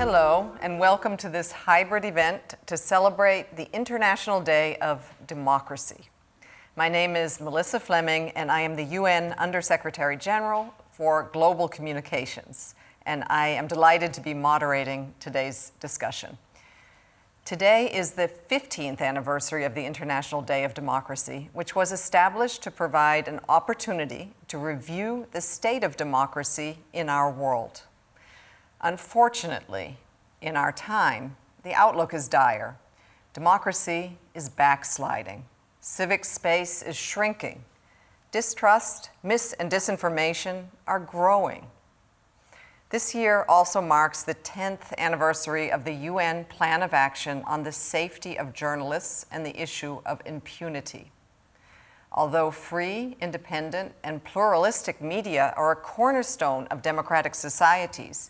Hello, and welcome to this hybrid event to celebrate the International Day of Democracy. My name is Melissa Fleming, and I am the UN Undersecretary General for Global Communications, and I am delighted to be moderating today's discussion. Today is the 15th anniversary of the International Day of Democracy, which was established to provide an opportunity to review the state of democracy in our world. Unfortunately, in our time, the outlook is dire. Democracy is backsliding. Civic space is shrinking. Distrust, mis- and disinformation are growing. This year also marks the 10th anniversary of the UN Plan of Action on the Safety of Journalists and the issue of impunity. Although free, independent, and pluralistic media are a cornerstone of democratic societies,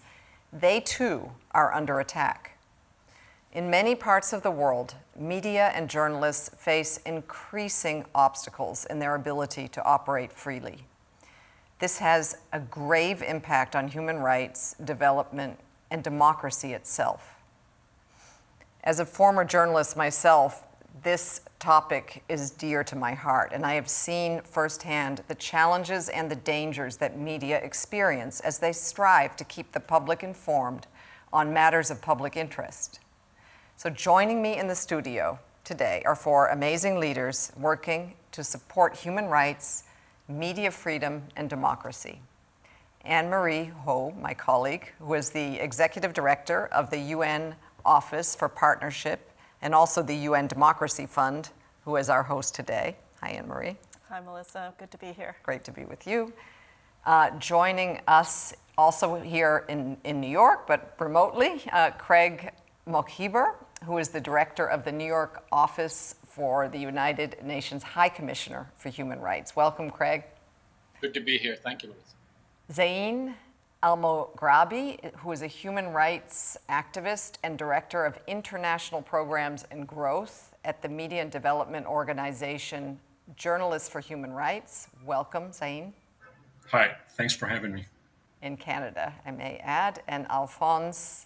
they too are under attack. In many parts of the world, media and journalists face increasing obstacles in their ability to operate freely. This has a grave impact on human rights, development, and democracy itself. As a former journalist myself, this topic is dear to my heart, and I have seen firsthand the challenges and the dangers that media experience as they strive to keep the public informed on matters of public interest. So joining me in the studio today are four amazing leaders working to support human rights, media freedom, and democracy. Anne-Marie Ho, my colleague, who is the Executive Director of the UN Office for Partnership and also the UN Democracy Fund, who is our host today. Hi, Anne-Marie. Hi, Melissa. Good to be here. Great to be with you. Joining us also here in New York, but remotely, Craig Mokhiber, who is the Director of the New York Office for the United Nations High Commissioner for Human Rights. Welcome, Craig. Good to be here. Thank you, Melissa. Zain Al-Moghrabi, who is a human rights activist and Director of International Programs and Growth at the Media and Development Organization Journalists for Human Rights. Welcome, Zain. Hi, thanks for having me. In Canada, I may add. And Alphonse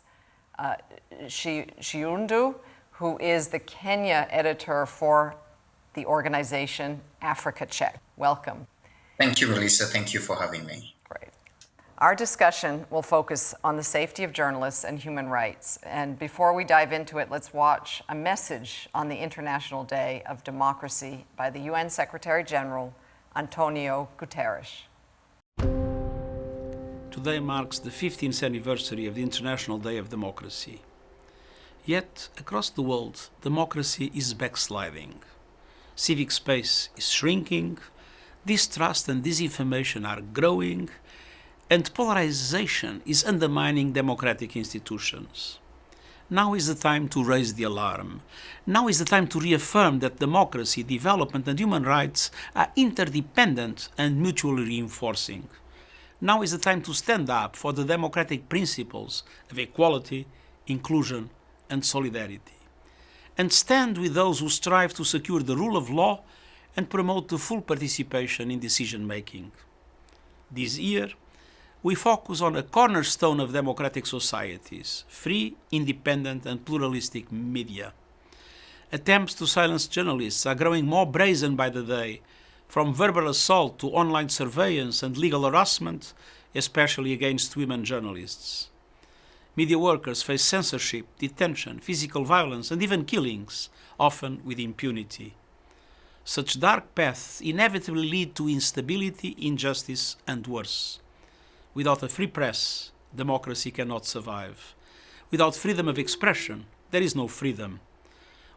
Shiundu, who is the Kenya editor for the organization Africa Check. Welcome. Thank you, Melissa. Thank you for having me. Great. Our discussion will focus on the safety of journalists and human rights. And before we dive into it, let's watch a message on the International Day of Democracy by the UN Secretary General, Antonio Guterres. Today marks the 15th anniversary of the International Day of Democracy. Yet, across the world, democracy is backsliding. Civic space is shrinking, distrust and disinformation are growing, and polarization is undermining democratic institutions. Now is the time to raise the alarm. Now is the time to reaffirm that democracy, development, and human rights are interdependent and mutually reinforcing. Now is the time to stand up for the democratic principles of equality, inclusion, and solidarity, and stand with those who strive to secure the rule of law and promote the full participation in decision-making. This year, we focus on a cornerstone of democratic societies: free, independent, and pluralistic media. Attempts to silence journalists are growing more brazen by the day, from verbal assault to online surveillance and legal harassment, especially against women journalists. Media workers face censorship, detention, physical violence, and even killings, often with impunity. Such dark paths inevitably lead to instability, injustice, and worse. Without a free press, democracy cannot survive. Without freedom of expression, there is no freedom.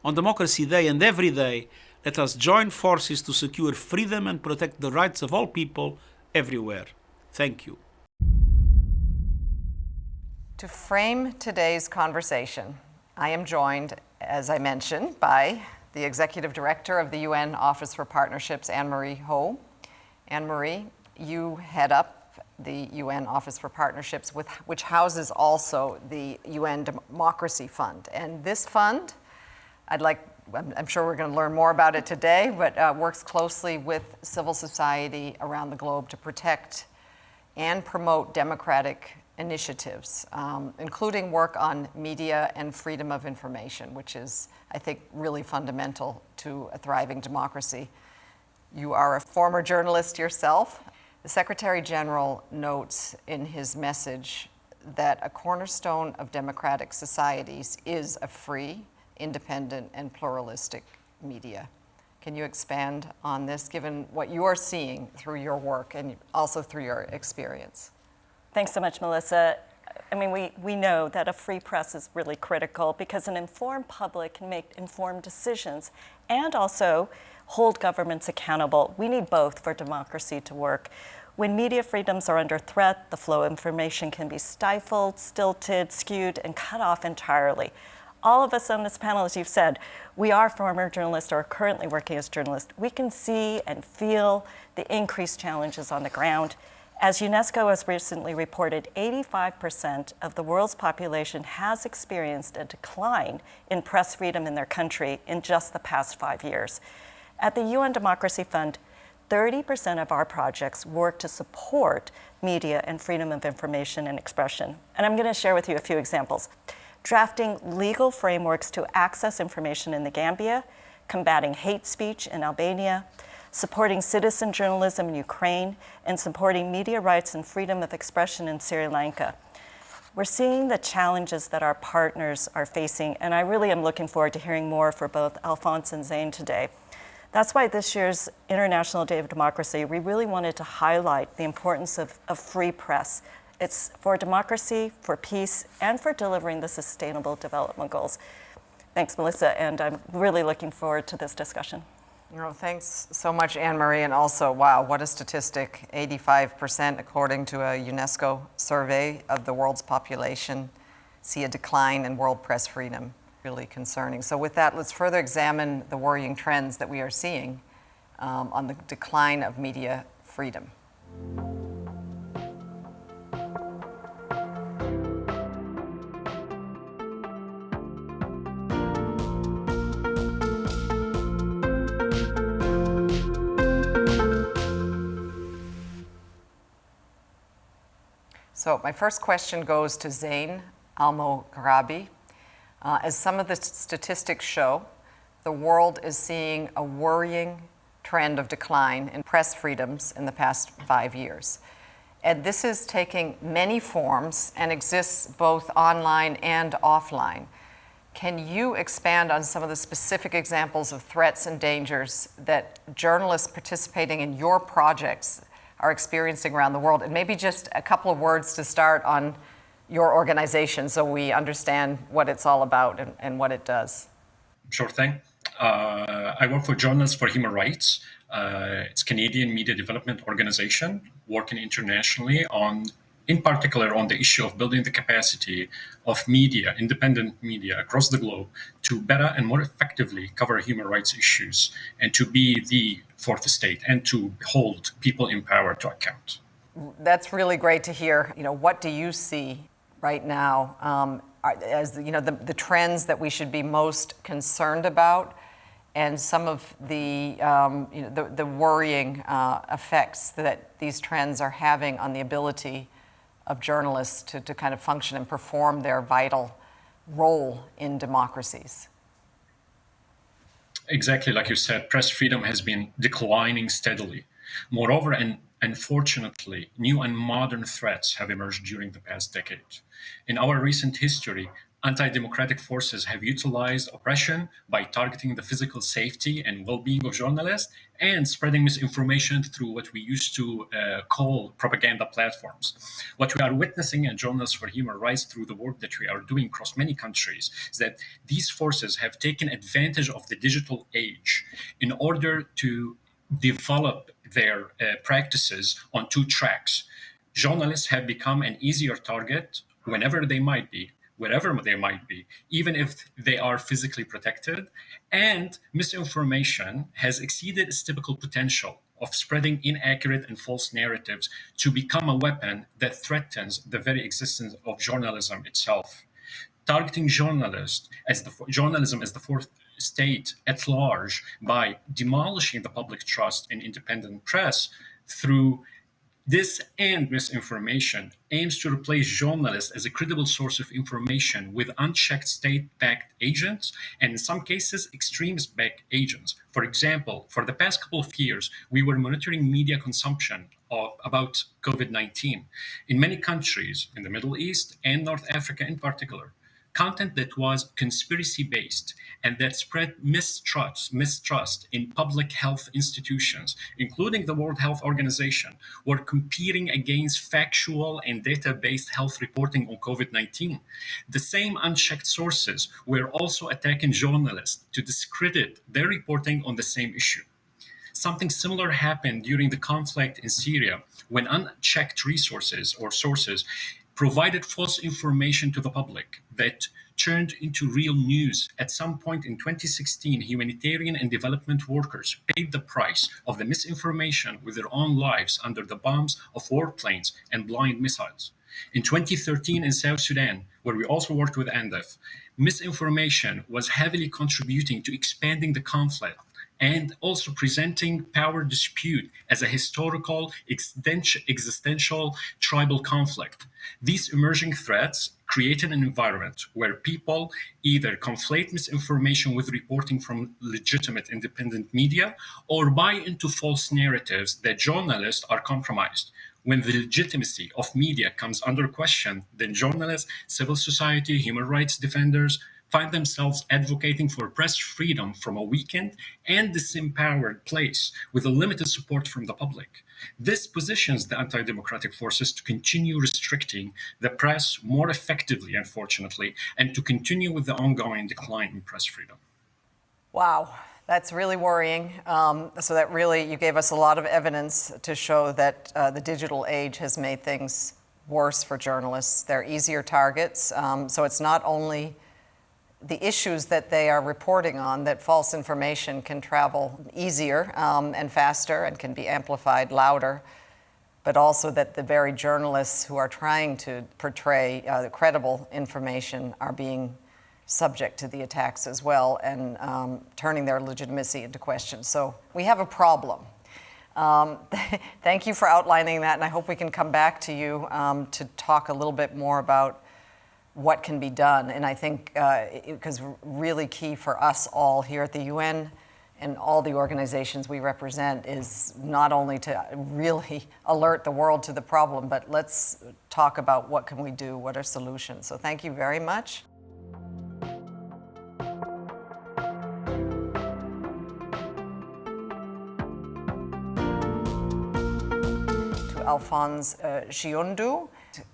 On Democracy Day and every day, let us join forces to secure freedom and protect the rights of all people everywhere. Thank you. To frame today's conversation, I am joined, as I mentioned, by the Executive Director of the UN Office for Partnerships, Anne-Marie Ho. Anne-Marie, you head up the UN Office for Partnerships, which houses also the UN Democracy Fund. And this fund, I'm sure we're going to learn more about it today, but works closely with civil society around the globe to protect and promote democratic initiatives, including work on media and freedom of information, which is, I think, really fundamental to a thriving democracy. You are a former journalist yourself. The Secretary General notes in his message that a cornerstone of democratic societies is a free, independent, and pluralistic media. Can you expand on this, given what you are seeing through your work and also through your experience? Thanks so much, Melissa. I mean, we know that a free press is really critical because an informed public can make informed decisions and also hold governments accountable. We need both for democracy to work. When media freedoms are under threat, the flow of information can be stifled, stilted, skewed, and cut off entirely. All of us on this panel, as you've said, we are former journalists or currently working as journalists. We can see and feel the increased challenges on the ground. As UNESCO has recently reported, 85% of the world's population has experienced a decline in press freedom in their country in just the past 5 years. At the UN Democracy Fund, 30% of our projects work to support media and freedom of information and expression. And I'm going to share with you a few examples. Drafting legal frameworks to access information in the Gambia, combating hate speech in Albania, supporting citizen journalism in Ukraine, and supporting media rights and freedom of expression in Sri Lanka. We're seeing the challenges that our partners are facing, and I really am looking forward to hearing more for both Alphonse and Zain today. That's why this year's International Day of Democracy, we really wanted to highlight the importance of free press. It's for democracy, for peace, and for delivering the Sustainable Development Goals. Thanks, Melissa, and I'm really looking forward to this discussion. Thanks so much, Anne-Marie, and also, wow, what a statistic. 85%, according to a UNESCO survey of the world's population, see a decline in world press freedom. Really concerning. So with that, let's further examine the worrying trends that we are seeing on the decline of media freedom. So my first question goes to Zain Al-Moghrabi. As some of the statistics show, the world is seeing a worrying trend of decline in press freedoms in the past 5 years. And this is taking many forms and exists both online and offline. Can you expand on some of the specific examples of threats and dangers that journalists participating in your projects are experiencing around the world? And maybe just a couple of words to start on your organization so we understand what it's all about and what it does. Sure thing. I work for Journalists for Human Rights. It's a Canadian media development organization working internationally in particular on the issue of building the capacity of media, independent media across the globe to better and more effectively cover human rights issues and to be the fourth estate and to hold people in power to account. That's really great to hear. What do you see right now as the trends that we should be most concerned about, and some of the the worrying effects that these trends are having on the ability of journalists to kind of function and perform their vital role in democracies? Exactly like you said, press freedom has been declining steadily. Moreover, and unfortunately, new and modern threats have emerged during the past decade. In our recent history, anti-democratic forces have utilized oppression by targeting the physical safety and well-being of journalists and spreading misinformation through what we used to call propaganda platforms. What we are witnessing at Journalists for Human Rights through the work that we are doing across many countries is that these forces have taken advantage of the digital age in order to develop their practices on two tracks. Journalists have become an easier target wherever they might be, even if they are physically protected, and misinformation has exceeded its typical potential of spreading inaccurate and false narratives to become a weapon that threatens the very existence of journalism itself. Targeting journalism as the fourth state at large by demolishing the public trust in independent press through This and misinformation aims to replace journalists as a credible source of information with unchecked state-backed agents and in some cases extremist-backed agents. For example, for the past couple of years, we were monitoring media consumption about COVID-19 in many countries in the Middle East and North Africa in particular. Content that was conspiracy based and that spread mistrust in public health institutions, including the World Health Organization, were competing against factual and data based health reporting on COVID 19. The same unchecked sources were also attacking journalists to discredit their reporting on the same issue. Something similar happened during the conflict in Syria when unchecked resources or sources provided false information to the public that turned into real news. At some point in 2016, humanitarian and development workers paid the price of the misinformation with their own lives under the bombs of warplanes and blind missiles. In 2013 in South Sudan, where we also worked with UNDEF, misinformation was heavily contributing to expanding the conflict and also presenting power dispute as a historical, existential tribal conflict. These emerging threats created an environment where people either conflate misinformation with reporting from legitimate independent media or buy into false narratives that journalists are compromised. When the legitimacy of media comes under question, then journalists, civil society, human rights defenders, find themselves advocating for press freedom from a weakened and disempowered place with a limited support from the public. This positions the anti democratic forces to continue restricting the press more effectively, unfortunately, and to continue with the ongoing decline in press freedom. Wow, that's really worrying. So that really, you gave us a lot of evidence to show that the digital age has made things worse for journalists. They're easier targets. So it's not only the issues that they are reporting on, that false information can travel easier and faster and can be amplified louder, but also that the very journalists who are trying to portray the credible information are being subject to the attacks as well and turning their legitimacy into question. So we have a problem. Thank you for outlining that, and I hope we can come back to you to talk a little bit more about what can be done. And I think, because really key for us all here at the UN and all the organizations we represent is not only to really alert the world to the problem, but let's talk about what can we do, what are solutions. So thank you very much. To Alphonse Chiundu.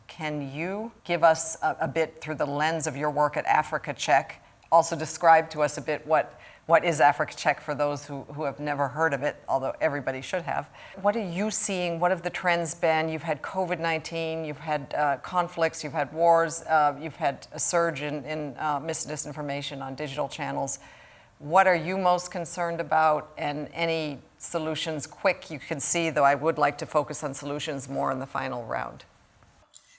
Can you give us a bit through the lens of your work at Africa Check? Also describe to us a bit what is Africa Check for those who have never heard of it, although everybody should have. What are you seeing? What have the trends been? You've had COVID-19, you've had conflicts, you've had wars, you've had a surge in disinformation on digital channels. What are you most concerned about, and any solutions quick you can see, though I would like to focus on solutions more in the final round.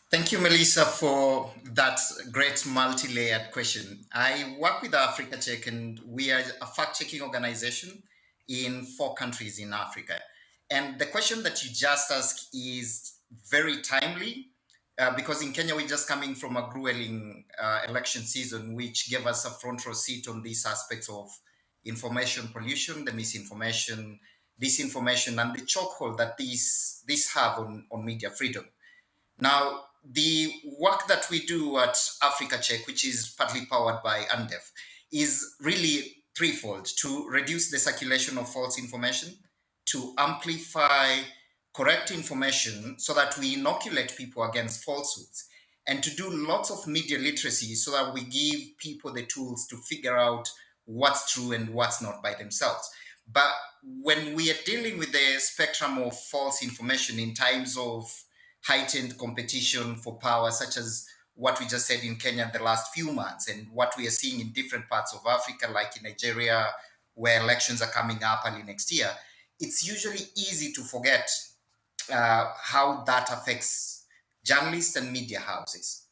Thank you, Melissa, for that great multi-layered question. I work with Africa Check, and we are a fact-checking organization in 4 countries in Africa. And the question that you just asked is very timely because in Kenya, we're just coming from a grueling election season, which gave us a front row seat on these aspects of information pollution, the misinformation, disinformation, and the chokehold that these have on media freedom. Now, the work that we do at Africa Check, which is partly powered by UNDEF, is really threefold: to reduce the circulation of false information, to amplify correct information so that we inoculate people against falsehoods, and to do lots of media literacy so that we give people the tools to figure out what's true and what's not by themselves. But when we are dealing with the spectrum of false information in times of heightened competition for power, such as what we just said in Kenya in the last few months, and what we are seeing in different parts of Africa, like in Nigeria, where elections are coming up early next year, it's usually easy to forget how that affects journalists and media houses.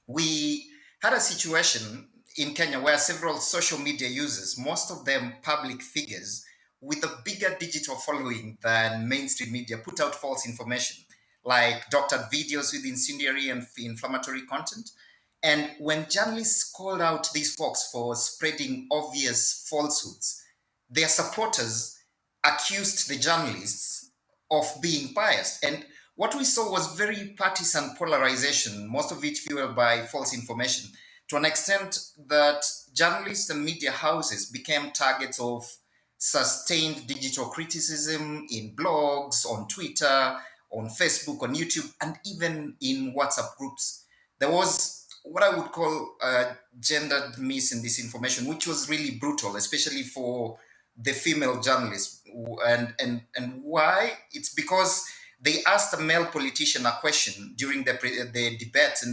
We had a situation in Kenya where several social media users, most of them public figures, with a bigger digital following than mainstream media put out false information, like doctored videos with incendiary and inflammatory content. And when journalists called out these folks for spreading obvious falsehoods, their supporters accused the journalists of being biased. And what we saw was very partisan polarization, most of it fueled by false information, to an extent that journalists and media houses became targets of sustained digital criticism in blogs, on Twitter, on Facebook, on YouTube, and even in WhatsApp groups. There was what I would call gendered mis and disinformation, which was really brutal, especially for the female journalists. And why? It's because they asked a male politician a question during the debates,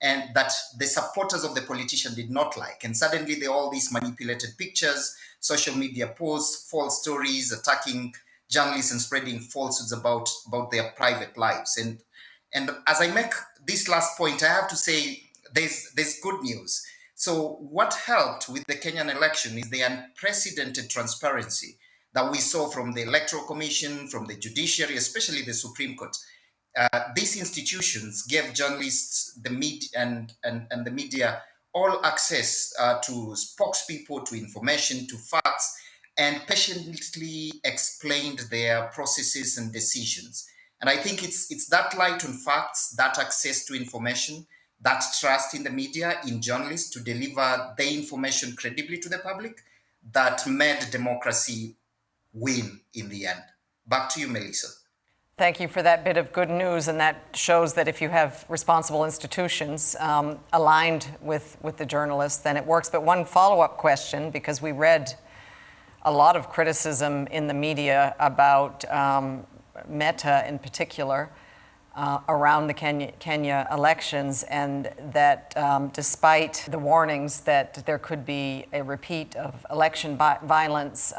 and that the supporters of the politician did not like. And suddenly there are all these manipulated pictures, social media posts, false stories, attacking journalists and spreading falsehoods about their private lives. And as I make this last point, I have to say there's good news. So what helped with the Kenyan election is the unprecedented transparency that we saw from the Electoral Commission, from the judiciary, especially the Supreme Court. These institutions gave journalists, the media, and the media all access to spokespeople, to information, to facts, and patiently explained their processes and decisions. And I think it's that light on facts, that access to information, that trust in the media, in journalists to deliver the information credibly to the public that made democracy win in the end. Back to you, Melissa. Thank you for that bit of good news, and that shows that if you have responsible institutions aligned with the journalists, then it works. But one follow-up question, because we read a lot of criticism in the media about Meta in particular around the Kenya elections, and that despite the warnings that there could be a repeat of election violence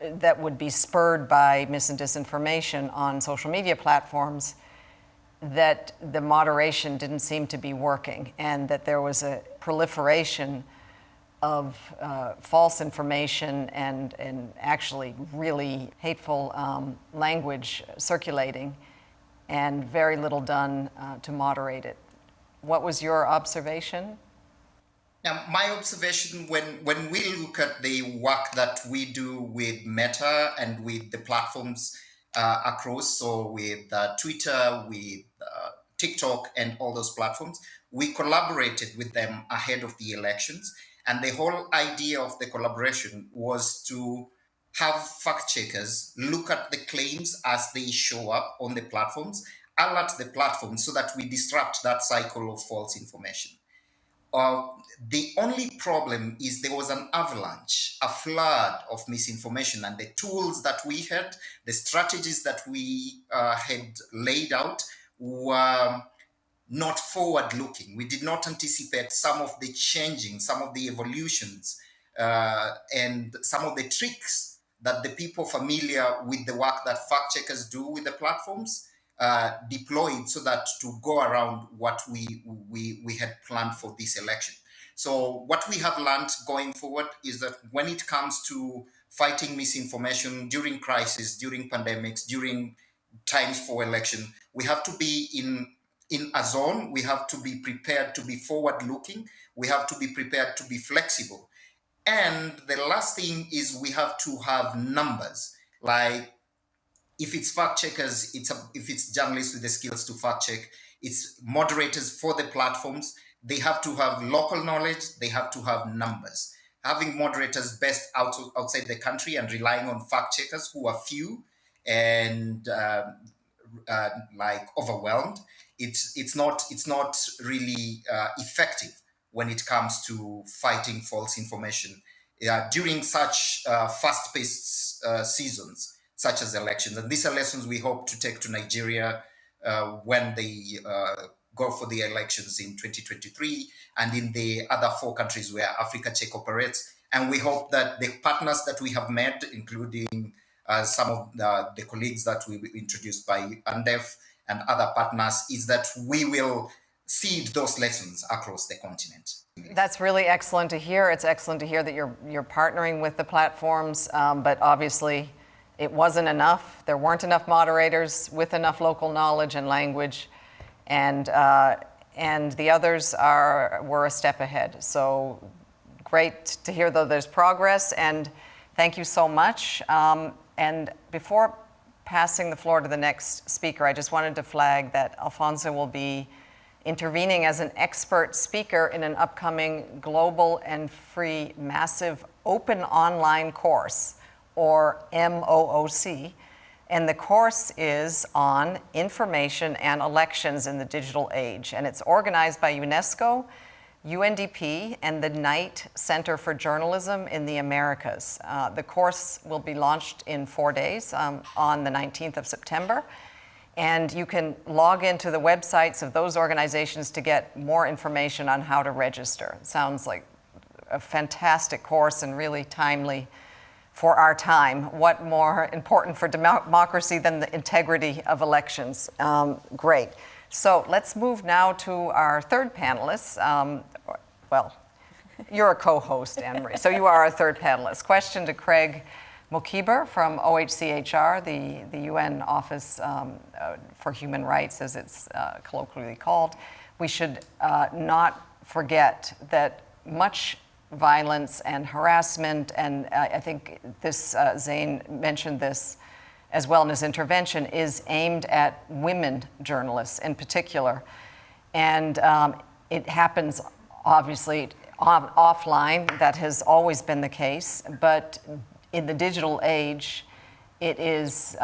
that would be spurred by mis and disinformation on social media platforms, that the moderation didn't seem to be working, and that there was a proliferation of false information and actually really hateful language circulating, and very little done to moderate it. What was your observation? Now, my observation when we look at the work that we do with Meta and with the platforms across, so with Twitter, with TikTok, and all those platforms, we collaborated with them ahead of the elections. And the whole idea of the collaboration was to have fact checkers look at the claims as they show up on the platforms, alert the platforms so that we disrupt that cycle of false information. The only problem is there was an avalanche, a flood of misinformation, and the tools that we had, the strategies that we had laid out were not forward-looking. We did not anticipate some of the changing, some of the evolutions, and some of the tricks that the people familiar with the work that fact checkers do with the platforms deployed so that to go around what we had planned for this election. So what we have learned going forward is that when it comes to fighting misinformation during crisis, during pandemics, during times for election, we have to be in a zone. We have to be prepared to be forward-looking. We have to be prepared to be flexible. And the last thing is we have to have numbers. Like if it's fact checkers, if it's journalists with the skills to fact check, it's moderators for the platforms. They have to have local knowledge. They have to have numbers. Having moderators based outside the country and relying on fact checkers who are few and like overwhelmed, it's not really effective when it comes to fighting false information during such fast-paced seasons such as elections. And these are lessons we hope to take to Nigeria when they go for the elections in 2023 and in the other 4 countries where Africa Check operates. And we hope that the partners that we have made, including some of the colleagues that we introduced by UNDEF and other partners, is that we will seed those lessons across the continent. That's really excellent to hear. It's excellent to hear that you're partnering with the platforms, but obviously it wasn't enough. There weren't enough moderators with enough local knowledge and language, and the others were a step ahead. So great to hear, though, there's progress, and thank you so much. And before passing the floor to the next speaker, I just wanted to flag that Alfonso will be intervening as an expert speaker in an upcoming global and free massive open online course, or MOOC. And the course is on information and elections in the digital age. And it's organized by UNESCO, UNDP, and the Knight Center for Journalism in the Americas. The course will be launched in 4 days on the 19th of September. And you can log into the websites of those organizations to get more information on how to register. It sounds like a fantastic course and really timely for our time. What more important for democracy than the integrity of elections? Great. So let's move now to our third panelist. Well, you're a co-host, Anne-Marie, so you are our third panelist. Question to Craig Mokiber from OHCHR, the UN Office for Human Rights, as it's colloquially called. We should not forget that much violence and harassment, and I think this, Zain mentioned this as well in his intervention, is aimed at women journalists in particular. And it happens, obviously, offline. That has always been the case, but in the digital age, it is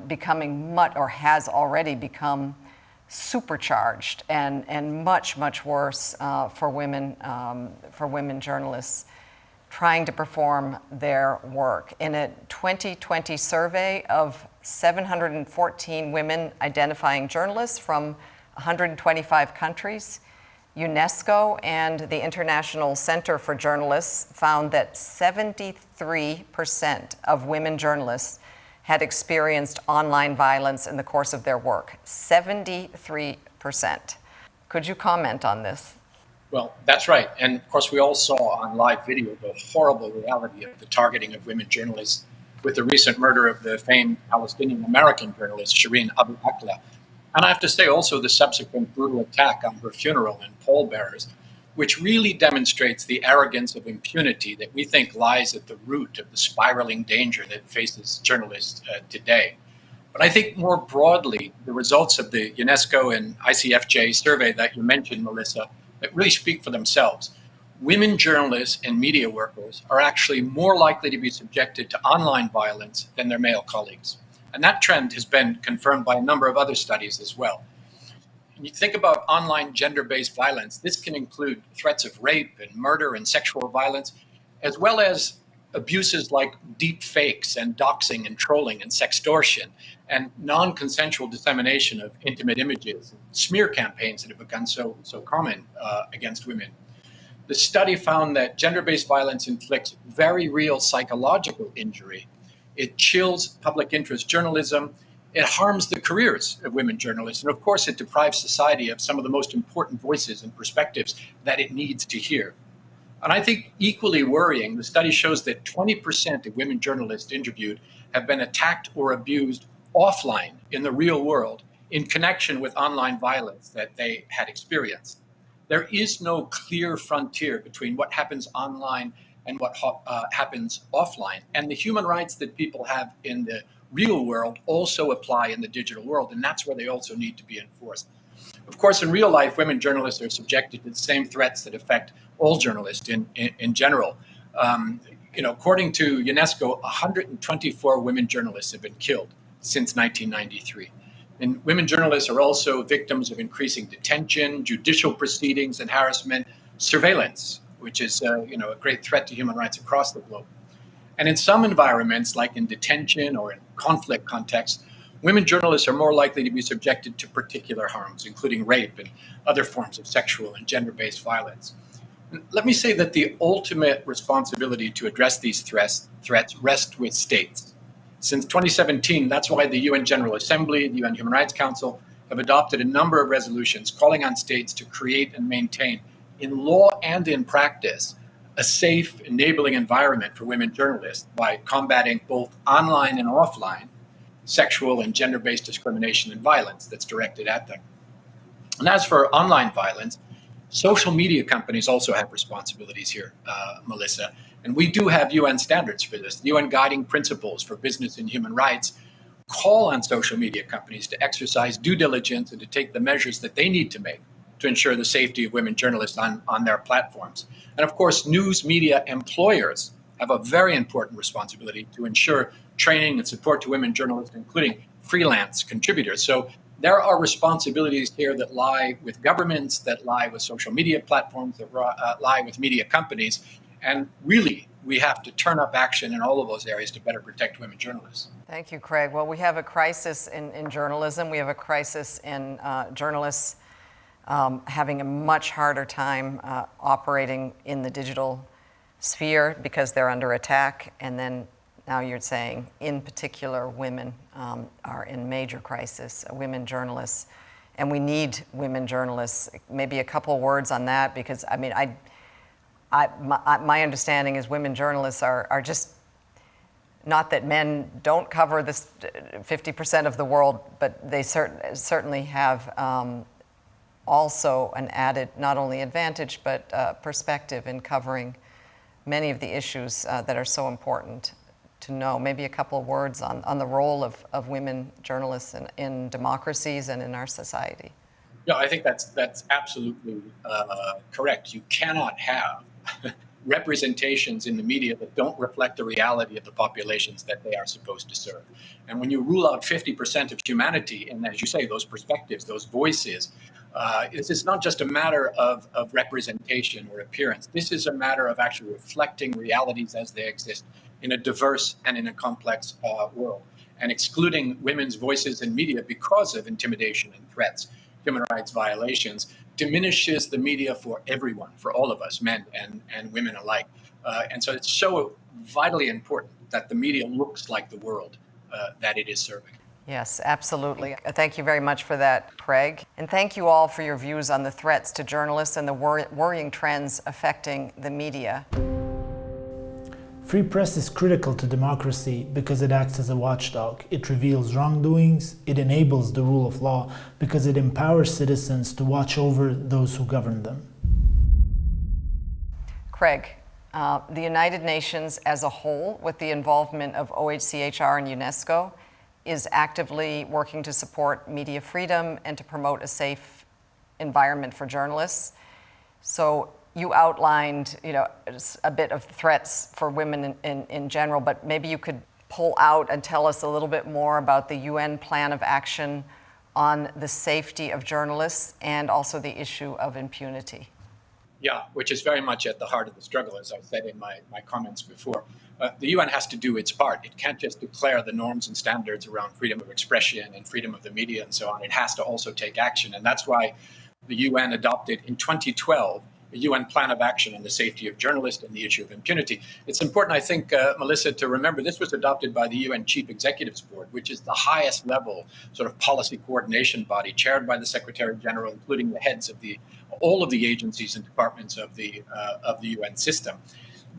becoming much, or has already become, supercharged and much, much worse for women journalists trying to perform their work. In a 2020 survey of 714 women identifying journalists from 125 countries, UNESCO and the International Center for Journalists found that 73% of women journalists had experienced online violence in the course of their work. 73%. Could you comment on this? Well, that's right. And of course, we all saw on live video the horrible reality of the targeting of women journalists with the recent murder of the famed Palestinian-American journalist Shireen Abu Akleh. And I have to say also the subsequent brutal attack on her funeral and pallbearers, which really demonstrates the arrogance of impunity that we think lies at the root of the spiraling danger that faces journalists today. But I think more broadly, the results of the UNESCO and ICFJ survey that you mentioned, Melissa, that really speak for themselves. Women journalists and media workers are actually more likely to be subjected to online violence than their male colleagues. And that trend has been confirmed by a number of other studies as well. When you think about online gender-based violence, this can include threats of rape and murder and sexual violence, as well as abuses like deep fakes and doxing and trolling and sextortion and non-consensual dissemination of intimate images, smear campaigns that have become so common against women. The study found that gender-based violence inflicts very real psychological injury. It chills public interest journalism. It harms the careers of women journalists. And of course, it deprives society of some of the most important voices and perspectives that it needs to hear. And I think equally worrying, the study shows that 20% of women journalists interviewed have been attacked or abused offline in the real world in connection with online violence that they had experienced. There is no clear frontier between what happens online and what happens offline. And the human rights that people have in the real world also apply in the digital world, and that's where they also need to be enforced. Of course, in real life, women journalists are subjected to the same threats that affect all journalists in general. According to UNESCO, 124 women journalists have been killed since 1993. And women journalists are also victims of increasing detention, judicial proceedings and harassment, surveillance, which is a great threat to human rights across the globe. And in some environments, like in detention or in conflict contexts, women journalists are more likely to be subjected to particular harms, including rape and other forms of sexual and gender-based violence. And let me say that the ultimate responsibility to address these threats rests with states. Since 2017, that's why the UN General Assembly, the UN Human Rights Council, have adopted a number of resolutions calling on states to create and maintain, in law and in practice, a safe, enabling environment for women journalists by combating both online and offline sexual and gender-based discrimination and violence that's directed at them. And as for online violence, social media companies also have responsibilities here, Melissa. And we do have UN standards for this. The UN Guiding Principles for Business and Human Rights call on social media companies to exercise due diligence and to take the measures that they need to make to ensure the safety of women journalists on their platforms. And of course, news media employers have a very important responsibility to ensure training and support to women journalists, including freelance contributors. So there are responsibilities here that lie with governments, that lie with social media platforms, that lie with media companies. And really, we have to turn up action in all of those areas to better protect women journalists. Thank you, Craig. Well, we have a crisis in journalism. We have a crisis in journalists having a much harder time operating in the digital sphere because they're under attack. And then now you're saying, in particular, women are in major crisis, women journalists. And we need women journalists. Maybe a couple words on that, because I mean, my understanding is women journalists are just, not that men don't cover this 50% of the world, but they certainly have also an added, not only advantage, but perspective in covering many of the issues that are so important to know. Maybe a couple of words on the role of women journalists in democracies and in our society. Yeah, I think that's absolutely correct. You cannot have representations in the media that don't reflect the reality of the populations that they are supposed to serve. And when you rule out 50% of humanity, and as you say, those perspectives, those voices, it's not just a matter of representation or appearance. This is a matter of actually reflecting realities as they exist in a diverse and in a complex world, and excluding women's voices in media because of intimidation and threats, human rights violations, diminishes the media for everyone, for all of us, men and women alike. And so it's so vitally important that the media looks like the world that it is serving. Yes, absolutely. Thank you very much for that, Craig. And thank you all for your views on the threats to journalists and the worrying trends affecting the media. Free press is critical to democracy because it acts as a watchdog. It reveals wrongdoings. It enables the rule of law because it empowers citizens to watch over those who govern them. Craig, the United Nations as a whole, with the involvement of OHCHR and UNESCO, is actively working to support media freedom and to promote a safe environment for journalists. So you outlined, a bit of threats for women in general, but maybe you could pull out and tell us a little bit more about the UN plan of action on the safety of journalists and also the issue of impunity. Yeah, which is very much at the heart of the struggle, as I said in my comments before. The UN has to do its part. It can't just declare the norms and standards around freedom of expression and freedom of the media and so on. It has to also take action. And that's why the UN adopted in 2012 a UN plan of action on the safety of journalists and the issue of impunity. It's important, I think, Melissa, to remember this was adopted by the UN Chief Executives Board, which is the highest level sort of policy coordination body, chaired by the Secretary General, including the heads of all of the agencies and departments of the UN system.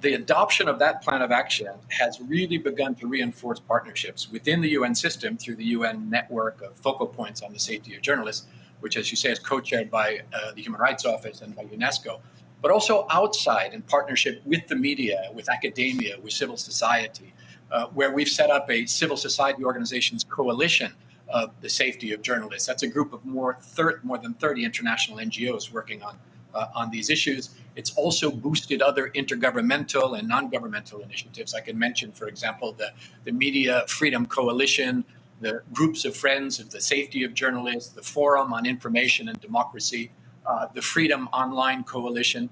The adoption of that plan of action has really begun to reinforce partnerships within the UN system through the UN network of focal points on the safety of journalists, which, as you say, is co-chaired by the Human Rights Office and by UNESCO, but also outside in partnership with the media, with academia, with civil society, where we've set up a civil society organizations coalition of the safety of journalists. That's a group of more than 30 international NGOs working on these issues. It's also boosted other intergovernmental and non-governmental initiatives. I can mention, for example, the Media Freedom Coalition, the groups of friends of the safety of journalists, the Forum on Information and Democracy, the Freedom Online Coalition.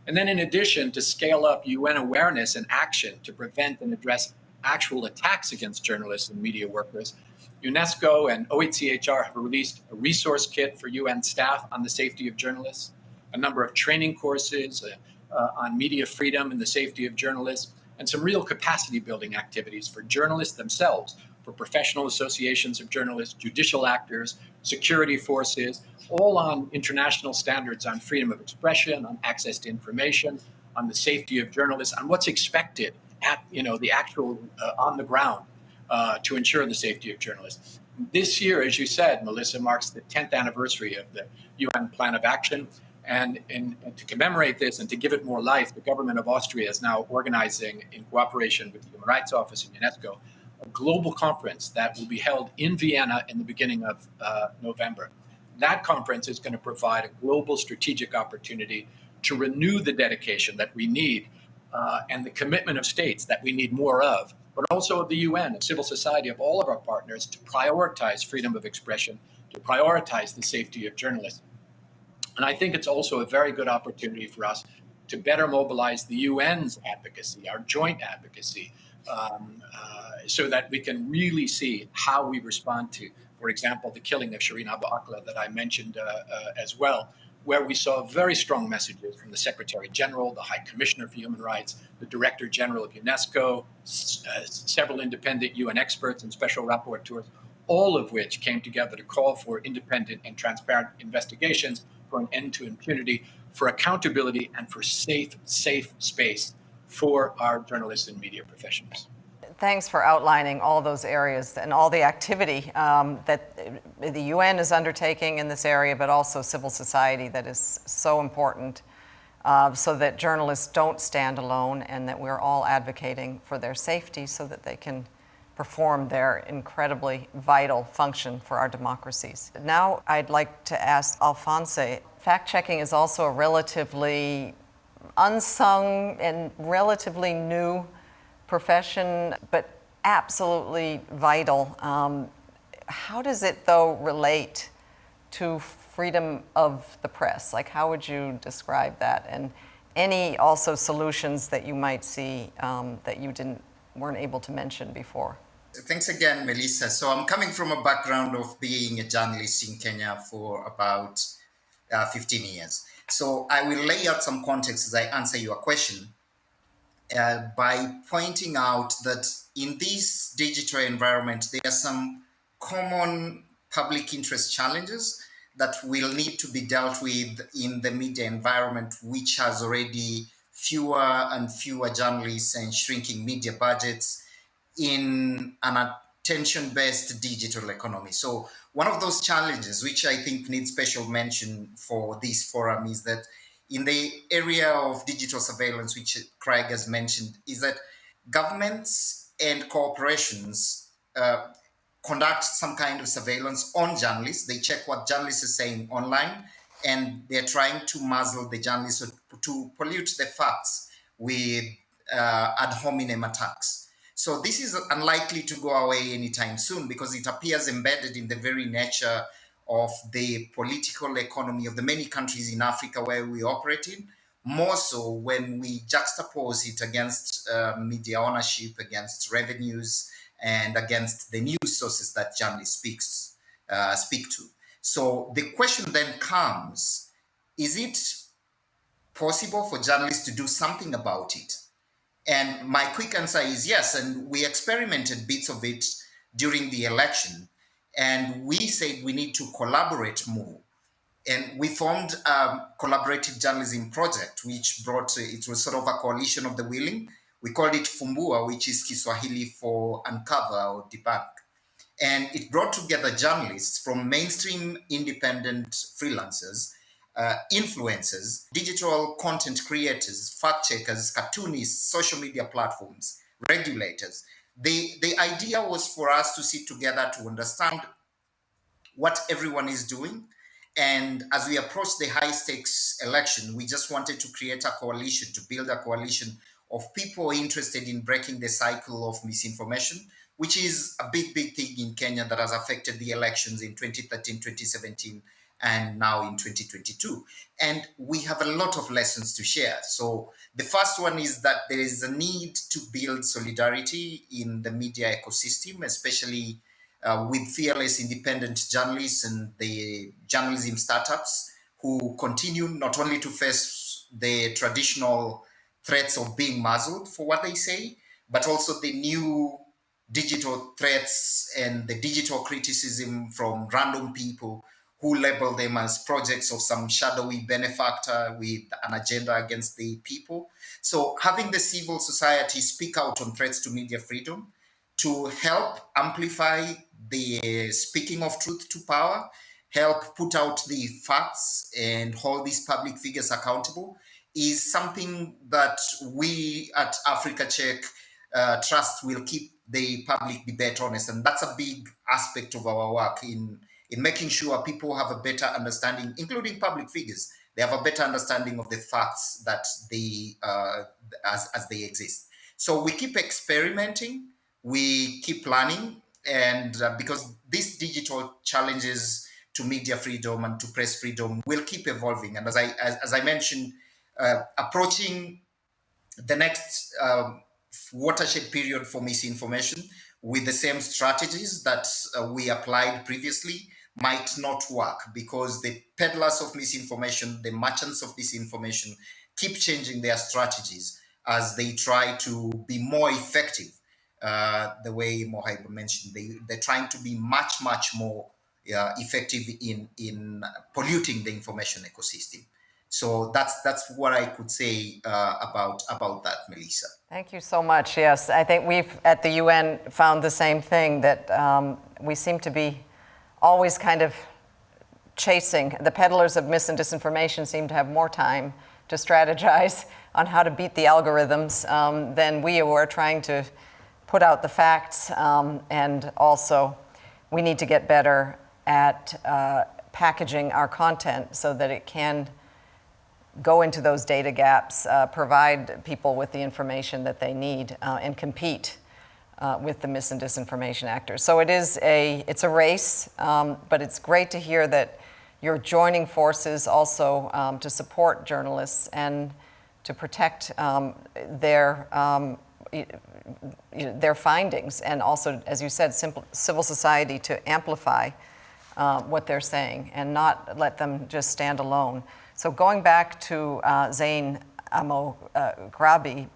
And then in addition, to scale up UN awareness and action to prevent and address actual attacks against journalists and media workers, UNESCO and OHCHR have released a resource kit for UN staff on the safety of journalists, a number of training courses on media freedom and the safety of journalists, and some real capacity building activities for journalists themselves for professional associations of journalists, judicial actors, security forces, all on international standards on freedom of expression, on access to information, on the safety of journalists, on what's expected at the actual on the ground to ensure the safety of journalists. This year, as you said, Melissa, marks the 10th anniversary of the UN Plan of Action. And to commemorate this and to give it more life, the government of Austria is now organizing, in cooperation with the Human Rights Office and UNESCO, a global conference that will be held in Vienna in the beginning of November. That conference is going to provide a global strategic opportunity to renew the dedication that we need and the commitment of states that we need more of, but also of the UN and civil society, of all of our partners, to prioritize freedom of expression, to prioritize the safety of journalists. And I think it's also a very good opportunity for us to better mobilize the UN's advocacy, our joint advocacy, so that we can really see how we respond to, for example, the killing of Shireen Abu Akleh that I mentioned as well, where we saw very strong messages from the Secretary General, the High Commissioner for Human Rights, the Director General of UNESCO, several independent UN experts and special rapporteurs, all of which came together to call for independent and transparent investigations, for an end to impunity, for accountability, and for safe space for our journalists and media professionals. Thanks for outlining all those areas and all the activity that the UN is undertaking in this area, but also civil society that is so important so that journalists don't stand alone and that we're all advocating for their safety so that they can perform their incredibly vital function for our democracies. Now I'd like to ask Alphonse, fact-checking is also a relatively unsung and relatively new profession, but absolutely vital. How does it, though, relate to freedom of the press? Like, how would you describe that? And any also solutions that you might see that you weren't able to mention before? Thanks again, Melissa. So I'm coming from a background of being a journalist in Kenya for about 15 years. So I will lay out some context as I answer your question by pointing out that in this digital environment, there are some common public interest challenges that will need to be dealt with in the media environment, which has already fewer and fewer journalists and shrinking media budgets in an attention-based digital economy. So one of those challenges, which I think needs special mention for this forum, is that in the area of digital surveillance, which Craig has mentioned, is that governments and corporations conduct some kind of surveillance on journalists. They check what journalists are saying online, and they're trying to muzzle the journalists or to pollute the facts with ad hominem attacks. So this is unlikely to go away anytime soon because it appears embedded in the very nature of the political economy of the many countries in Africa where we operate in, more so when we juxtapose it against media ownership, against revenues, and against the news sources that journalists speak to. So the question then comes, is it possible for journalists to do something about it? And my quick answer is yes. And we experimented bits of it during the election. And we said we need to collaborate more. And we formed a collaborative journalism project, which it was sort of a coalition of the willing. We called it Fumbua, which is Kiswahili for uncover or debunk. And it brought together journalists from mainstream independent freelancers, influencers, digital content creators, fact checkers, cartoonists, social media platforms, regulators. The idea was for us to sit together to understand what everyone is doing. And as we approach the high stakes election, we just wanted to create a coalition, to build a coalition of people interested in breaking the cycle of misinformation, which is a big thing in Kenya that has affected the elections in 2013, 2017, and now in 2022. And we have a lot of lessons to share. So the first one is that there is a need to build solidarity in the media ecosystem, especially with fearless independent journalists and the journalism startups who continue not only to face the traditional threats of being muzzled for what they say, but also the new digital threats and the digital criticism from random people who label them as projects of some shadowy benefactor with an agenda against the people. So having the civil society speak out on threats to media freedom to help amplify the speaking of truth to power, help put out the facts and hold these public figures accountable is something that we at Africa Check trust will keep the public debate honest. And that's a big aspect of our work in making sure people have a better understanding, including public figures. They have a better understanding of the facts that they as they exist. So we keep experimenting, we keep learning, and because these digital challenges to media freedom and to press freedom will keep evolving. And as I mentioned, approaching the next watershed period for misinformation with the same strategies that we applied previously might not work, because the peddlers of misinformation, the merchants of disinformation, keep changing their strategies as they try to be more effective. The way Mohaiba mentioned, they're trying to be much, much more effective in polluting the information ecosystem. So that's what I could say about that, Melissa. Thank you so much. Yes, I think we've at the UN found the same thing, that we seem to be always kind of chasing. The peddlers of mis and disinformation seem to have more time to strategize on how to beat the algorithms than we who are trying to put out the facts. And also, we need to get better at packaging our content so that it can go into those data gaps, provide people with the information that they need, and compete with the mis and disinformation actors. So it's a race, but it's great to hear that you're joining forces also to support journalists and to protect their findings, and also, as you said, civil society to amplify what they're saying and not let them just stand alone. So going back to Zain Grabi,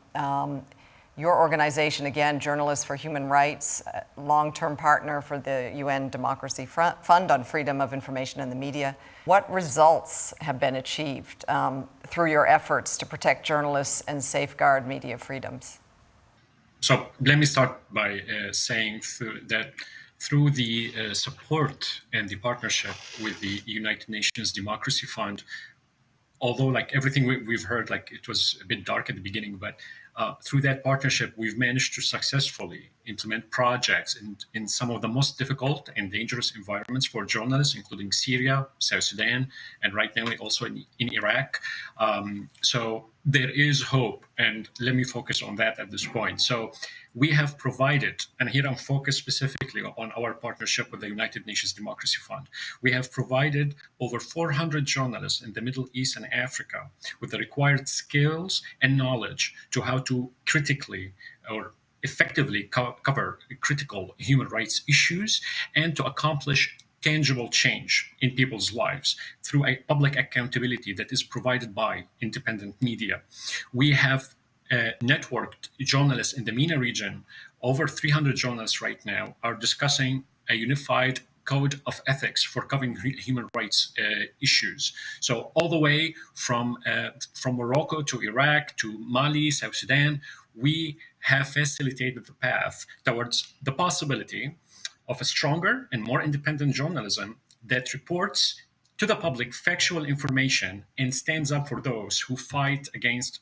your organization, again, Journalists for Human Rights, long-term partner for the UN Democracy Fund on Freedom of Information in the Media. What results have been achieved through your efforts to protect journalists and safeguard media freedoms? So let me start by saying that through the support and the partnership with the United Nations Democracy Fund, although like everything we've heard, like it was a bit dark at the beginning, but through that partnership, we've managed to successfully implement projects in some of the most difficult and dangerous environments for journalists, including Syria, South Sudan, and right now also in Iraq. So there is hope, and let me focus on that at this point. So we have provided, and here I'm focused specifically on our partnership with the United Nations Democracy Fund. We have provided over 400 journalists in the Middle East and Africa with the required skills and knowledge to how to critically or effectively cover critical human rights issues and to accomplish tangible change in people's lives through a public accountability that is provided by independent media. We have networked journalists in the MENA region. Over 300 journalists right now are discussing a unified code of ethics for covering human rights issues. So all the way from Morocco to Iraq to Mali, South Sudan, we have facilitated the path towards the possibility of a stronger and more independent journalism that reports to the public factual information and stands up for those who fight against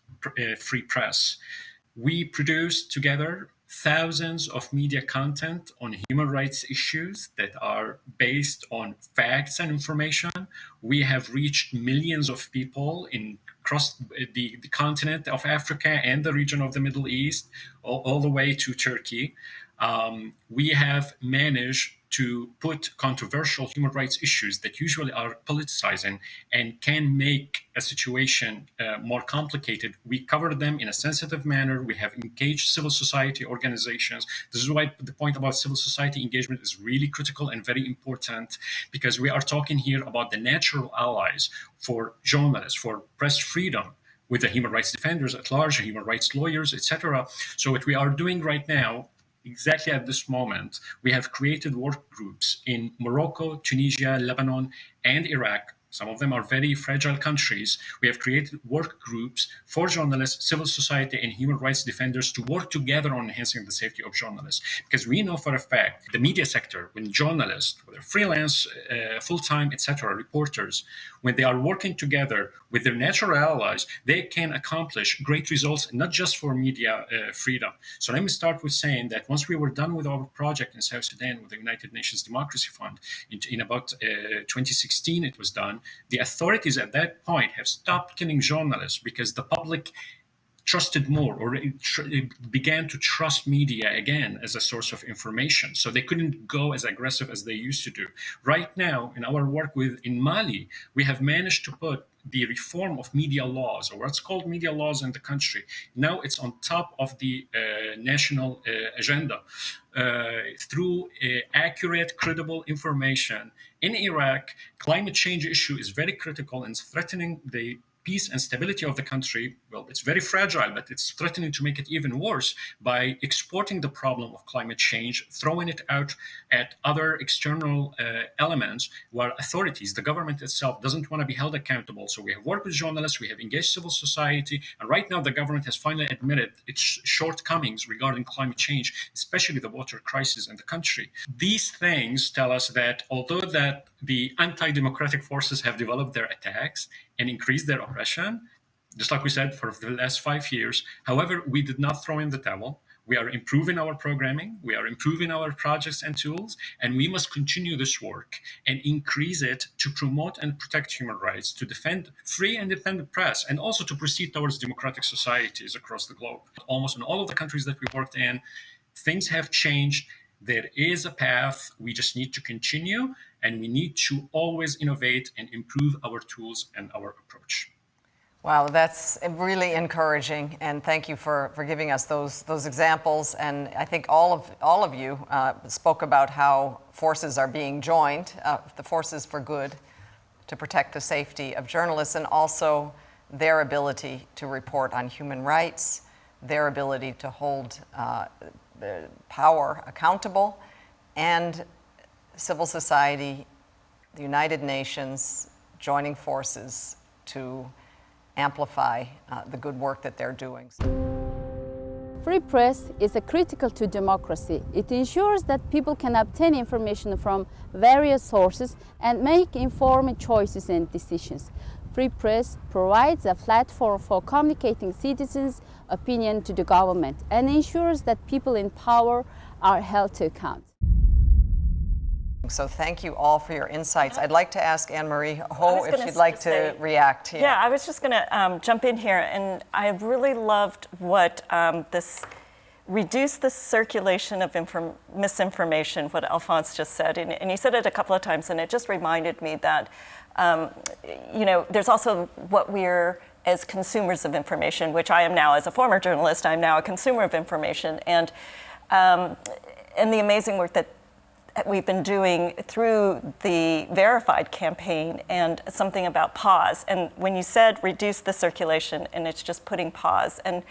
free press. We produce together thousands of media content on human rights issues that are based on facts and information. We have reached millions of people across the continent of Africa and the region of the Middle East, all the way to Turkey. We have managed to put controversial human rights issues that usually are politicizing and can make a situation more complicated. We cover them in a sensitive manner. We have engaged civil society organizations. This is why the point about civil society engagement is really critical and very important, because we are talking here about the natural allies for journalists, for press freedom, with the human rights defenders at large, human rights lawyers, etc. So what we are doing right now, exactly at this moment, we have created work groups in Morocco, Tunisia, Lebanon, and Iraq. Some of them are very fragile countries. We have created work groups for journalists, civil society, and human rights defenders to work together on enhancing the safety of journalists. Because we know for a fact the media sector, when journalists, whether freelance, full-time, etc., reporters, when they are working together with their natural allies, they can accomplish great results, not just for media freedom. So let me start with saying that once we were done with our project in South Sudan with the United Nations Democracy Fund, in about 2016 it was done, the authorities at that point have stopped killing journalists because the public trusted more, or it began to trust media again as a source of information. So they couldn't go as aggressive as they used to do. Right now, in our work in Mali, we have managed to put the reform of media laws, or what's called media laws in the country. Now it's on top of the national agenda through accurate, credible information. In Iraq, climate change issue is very critical and threatening the peace and stability of the country. Well, it's very fragile, but it's threatening to make it even worse by exporting the problem of climate change, throwing it out at other external elements where authorities, the government itself, doesn't want to be held accountable. So we have worked with journalists, we have engaged civil society, and right now the government has finally admitted its shortcomings regarding climate change, especially the water crisis in the country. These things tell us that although that the anti-democratic forces have developed their attacks and increased their oppression, just like we said, for the last 5 years. However, we did not throw in the towel. We are improving our programming, we are improving our projects and tools, and we must continue this work and increase it to promote and protect human rights, to defend free and independent press, and also to proceed towards democratic societies across the globe. Almost in all of the countries that we worked in, things have changed. There is a path. We just need to continue, and we need to always innovate and improve our tools and our approach. Wow, that's really encouraging, and thank you for giving us those examples. And I think all of you spoke about how forces are being joined, the forces for good, to protect the safety of journalists, and also their ability to report on human rights, their ability to hold the power accountable, and civil society, the United Nations, joining forces to amplify the good work that they're doing. Free press is critical to democracy. It ensures that people can obtain information from various sources and make informed choices and decisions. Free press provides a platform for communicating citizens' opinion to the government and ensures that people in power are held to account. So thank you all for your insights. I'd like to ask Anne-Marie Ho if she'd like to react here. Yeah, I was just going to jump in here, and I really loved what this reduce the circulation of misinformation, what Alphonse just said, and he said it a couple of times, and it just reminded me that there's also what we're as consumers of information, which I am now as a former journalist. I'm now a consumer of information, and the amazing work that we've been doing through the Verified campaign, and something about pause. And when you said reduce the circulation, and it's just putting pause. And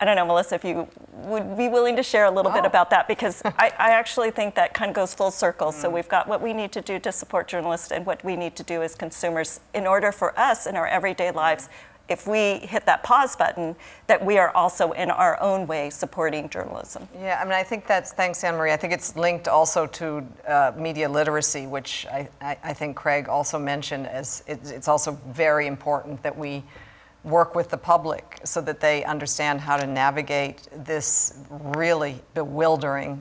I don't know, Melissa, if you would be willing to share a little bit about that, because I actually think that kind of goes full circle. So we've got what we need to do to support journalists and what we need to do as consumers in order for us in our everyday lives, if we hit that pause button, that we are also in our own way supporting journalism. Yeah, I mean, I think thanks, Anne-Marie. I think it's linked also to media literacy, which I think Craig also mentioned, as it's also very important that we work with the public so that they understand how to navigate this really bewildering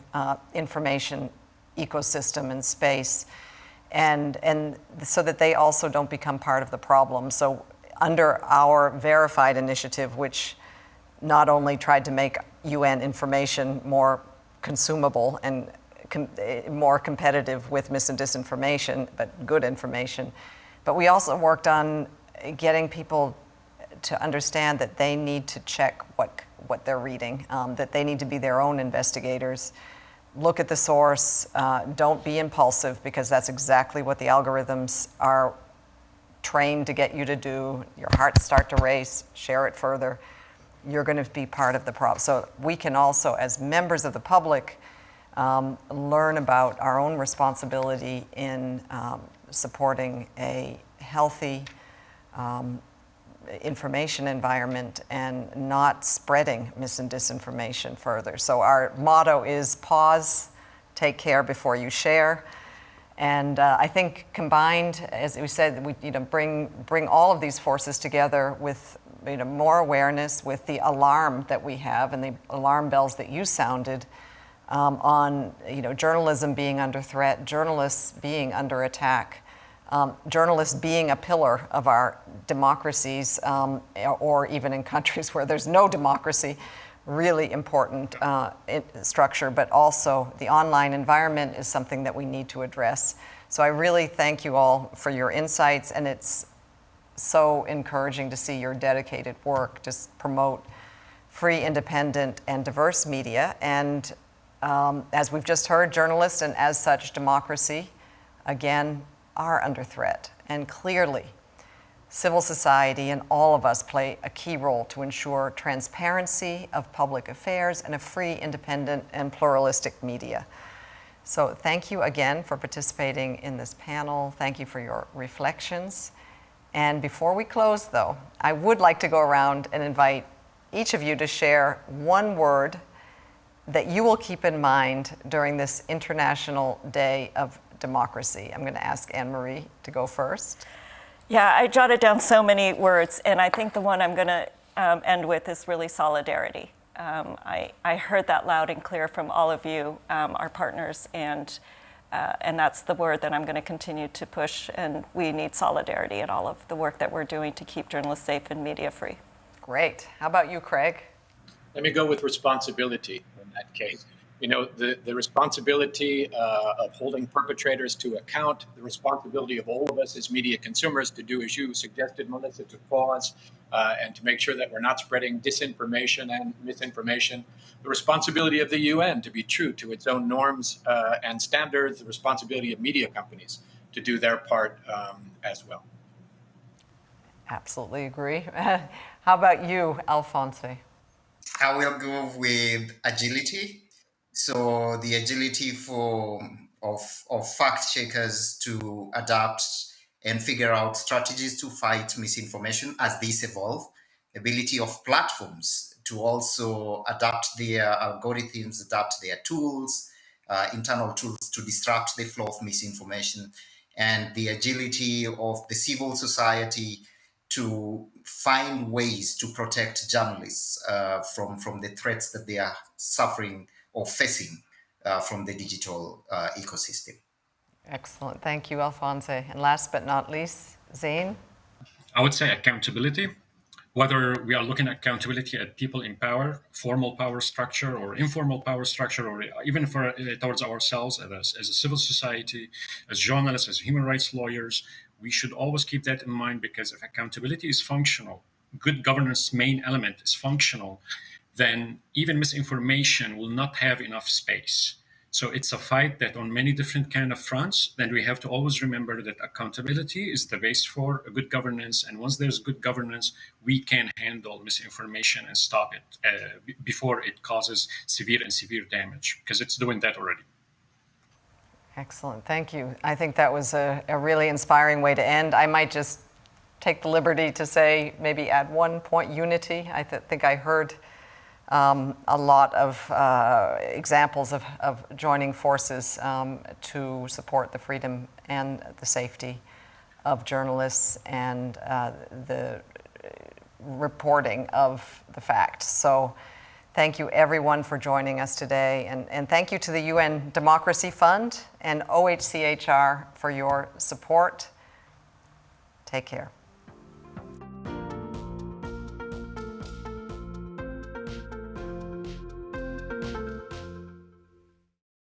information ecosystem and space, and so that they also don't become part of the problem. So under our Verified initiative, which not only tried to make UN information more consumable and more competitive with mis and disinformation, but good information, but we also worked on getting people to understand that they need to check what they're reading, that they need to be their own investigators. Look at the source, don't be impulsive, because that's exactly what the algorithms are trained to get you to do. Your hearts start to race, share it further. You're going to be part of the problem. So we can also, as members of the public, learn about our own responsibility in supporting a healthy information environment and not spreading mis and disinformation further. So our motto is pause, take care before you share. And I think combined, as we said, we bring all of these forces together with more awareness, with the alarm that we have and the alarm bells that you sounded on journalism being under threat, journalists being under attack. Journalists being a pillar of our democracies, or even in countries where there's no democracy, really important structure, but also the online environment is something that we need to address. So I really thank you all for your insights, and it's so encouraging to see your dedicated work to promote free, independent, and diverse media. And as we've just heard, journalists and as such democracy, again, are under threat. And clearly, civil society and all of us play a key role to ensure transparency of public affairs and a free, independent, and pluralistic media. So thank you again for participating in this panel. Thank you for your reflections. And before we close, though, I would like to go around and invite each of you to share one word that you will keep in mind during this International Day of Democracy. I'm going to ask Anne-Marie to go first. Yeah, I jotted down so many words, and I think the one I'm going to end with is really solidarity. I heard that loud and clear from all of you, our partners, and that's the word that I'm going to continue to push, and we need solidarity in all of the work that we're doing to keep journalists safe and media free. Great. How about you, Craig? Let me go with responsibility in that case. The responsibility of holding perpetrators to account, the responsibility of all of us as media consumers to do as you suggested, Melissa, to pause and to make sure that we're not spreading disinformation and misinformation, the responsibility of the UN to be true to its own norms and standards, the responsibility of media companies to do their part as well. Absolutely agree. How about you, Alphonse? I will go with agility. So the agility of fact checkers to adapt and figure out strategies to fight misinformation as these evolve. Ability of platforms to also adapt their algorithms, adapt their tools, internal tools to disrupt the flow of misinformation. And the agility of the civil society to find ways to protect journalists from the threats that they are suffering or facing from the digital ecosystem. Excellent. Thank you, Alphonse. And last but not least, Zain? I would say accountability. Whether we are looking at accountability at people in power, formal power structure or informal power structure, or even towards ourselves as a civil society, as journalists, as human rights lawyers, we should always keep that in mind, because if accountability is functional, good governance main element is functional, then even misinformation will not have enough space. So it's a fight that on many different kind of fronts, then we have to always remember that accountability is the base for a good governance. And once there's good governance, we can handle misinformation and stop it before it causes severe damage, because it's doing that already. Excellent. Thank you. I think that was a really inspiring way to end. I might just take the liberty to say, maybe add one point, unity. I think I heard a lot of examples of joining forces to support the freedom and the safety of journalists and the reporting of the facts. So thank you everyone for joining us today, and thank you to the UN Democracy Fund and OHCHR for your support. Take care.